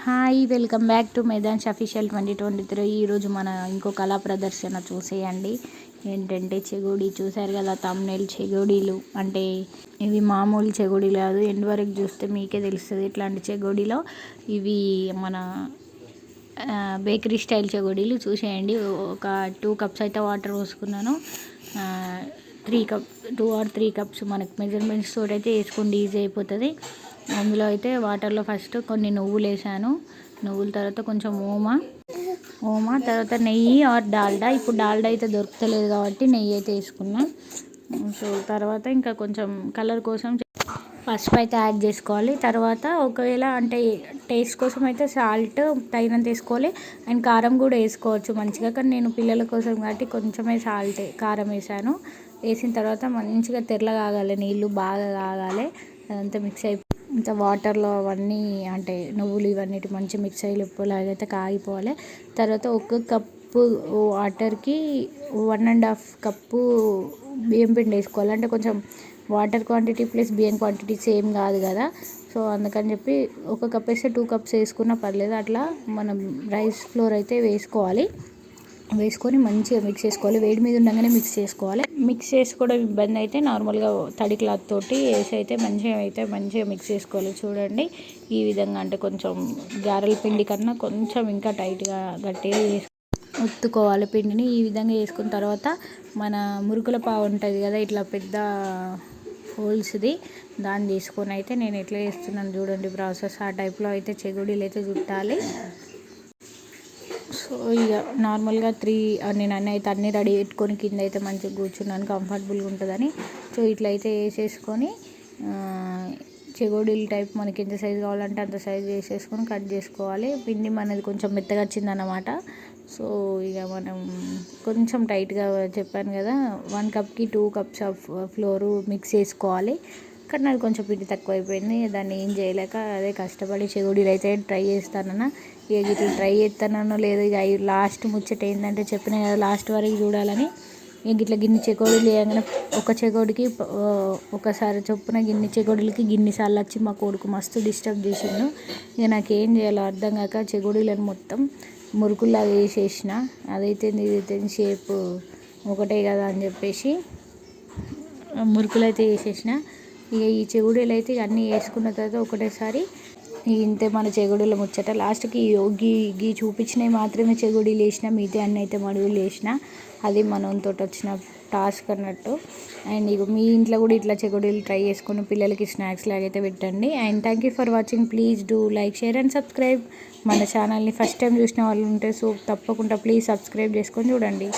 Hi, welcome back to మైదాన్స్ official 2023. ఈరోజు మన ఇంకో కళా ప్రదర్శన చూసేయండి. ఏంటంటే చెగోడి చూసారు కదా, తమ్నేల్ చెగోడీలు అంటే ఇవి మామూలు చెగోడీలు కాదు. ఎండ్ వరకు చూస్తే మీకే తెలుస్తుంది. ఇట్లాంటి చెగోడీలో ఇవి మన బేకరీ స్టైల్ చెగోడీలు చూసేయండి. ఒక 2 కప్స్ అయితే వాటర్ పోసుకున్నాను. 2 or 3 కప్స్ మనకు మెజర్మెంట్స్ తోటి అయితే వేసుకోండి, ఈజీ అయిపోతుంది. అందులో అయితే వాటర్లో ఫస్ట్ కొన్ని నువ్వులు వేసాను. నువ్వుల తర్వాత కొంచెం ఓమా తర్వాత నెయ్యి ఆర్ డాల్డా. ఇప్పుడు డాల్డా అయితే దొరుకుతలేదు కాబట్టి నెయ్యి అయితే వేసుకున్నా. సో తర్వాత ఇంకా కొంచెం కలర్ కోసం పసుపు అయితే యాడ్ చేసుకోవాలి. తర్వాత ఒకవేళ అంటే టేస్ట్ కోసం అయితే సాల్ట్ తగినంత వేసుకోవాలి. అండ్ కారం కూడా వేసుకోవచ్చు మంచిగా, కానీ నేను పిల్లల కోసం కాబట్టి కొంచెమే కారం వేసాను. వేసిన తర్వాత మంచిగా తెల్లగా కాగాలి, నీళ్ళు బాగా కాగాలి. అదంతా మిక్స్ ఇంత వాటర్లో అవన్నీ అంటే నువ్వులు ఇవన్నీ మంచి మిక్స్ అయ్యేలాగైతే కాగిపోవాలి. తర్వాత 1 కప్పు వాటర్కి 1.5 కప్పు బియ్యం పిండి వేసుకోవాలి. అంటే కొంచెం వాటర్ క్వాంటిటీ ప్లస్ బియ్యం క్వాంటిటీ సేమ్ కాదు కదా, సో అందుకని చెప్పి 1 కప్ వేస్తే 2 కప్స్ వేసుకున్నా పర్లేదు. అట్లా మనం రైస్ ఫ్లోర్ అయితే వేసుకొని మంచిగా మిక్స్ చేసుకోవాలి. వేడి మీద ఉండగానే మిక్స్ చేసుకోవాలి. మిక్స్ చేసుకోవడం ఇబ్బంది అయితే నార్మల్గా తడి క్లాత్ తోటి వేసి అయితే మంచిగా మిక్స్ చేసుకోవాలి. చూడండి ఈ విధంగా, అంటే కొంచెం గారెల పిండి కన్నా కొంచెం ఇంకా టైట్గా గట్టిగా ఒత్తుకోవాలి పిండిని. ఈ విధంగా వేసుకున్న తర్వాత మన మురుకుల పావు ఉంటుంది కదా, ఇట్లా పెద్ద హోల్స్ది, దాన్ని తీసుకొని అయితే నేను ఎట్లా చేస్తున్నాను చూడండి ప్రాసెస్. ఆ టైప్లో అయితే చెగోడీలు అయితే చుట్టాలి. సో ఇక నార్మల్గా నేను అన్నీ రెడీ పెట్టుకొని కింద అయితే మంచిగా కూర్చున్నాను, కంఫర్టబుల్గా ఉంటుందని. సో ఇట్లా అయితే వేసేసుకొని చెగోడీల టైప్ మనకి ఎంత సైజు కావాలంటే అంత సైజు వేసేసుకొని కట్ చేసుకోవాలి. పిండి మనది కొంచెం మెత్తగా వచ్చిందన్నమాట. సో ఇక మనం కొంచెం టైట్గా చెప్పాను కదా, 1 కప్కి 2 కప్స్ ఆఫ్ ఫ్లోరు మిక్స్ చేసుకోవాలి. కానీ అది కొంచెం పిండి తక్కువ అయిపోయింది, దాన్ని ఏం చేయలేక అదే కష్టపడి చెగోడీలు అయితే ట్రై చేస్తానన్నా. ఇక ఇట్లా ట్రై చేస్తానో లేదు, ఇక లాస్ట్ ముచ్చట ఏంటంటే చెప్పిన కదా లాస్ట్ వరకు చూడాలని. ఇక ఇట్లా గిన్ని చెగోడీలు వేయగానే ఒక చెగోడికి ఒకసారి చొప్పున చెగోడీలకి గిన్నిసార్లు వచ్చి మా కొడుకు మస్తు డిస్టర్బ్ చేసిండు. ఇక నాకేం చేయాలో అర్థం కాక చెగోడీలను మొత్తం మురుకుల్లాగా వేసేసిన. అదైతే ఇదైతే షేప్ ఒకటే కదా అని చెప్పేసి మురుకులు అయితే వేసేసిన. ఇక ఈ చెగోడీలు అయితే అన్నీ వేసుకున్న తర్వాత ఒకటేసారి ఇంతే మన చెగోడీల ముచ్చట. లాస్ట్కి గీ చూపించినవి మాత్రమే చెగోడీలు వేసిన, మిగతా అన్నీ అయితే మడుగులు వేసిన. అది మనతో వచ్చిన టాస్క్ అన్నట్టు. అండ్ ఇక మీ ఇంట్లో కూడా ఇట్లా చెగోడీలు ట్రై చేసుకుని పిల్లలకి స్నాక్స్ లాగైతే పెట్టండి. And thank you for watching. Please do like, share and subscribe. మన ఛానల్ని ఫస్ట్ టైం చూసిన వాళ్ళు ఉంటే సో తప్పకుండా ప్లీజ్ సబ్స్క్రైబ్ చేసుకొని చూడండి.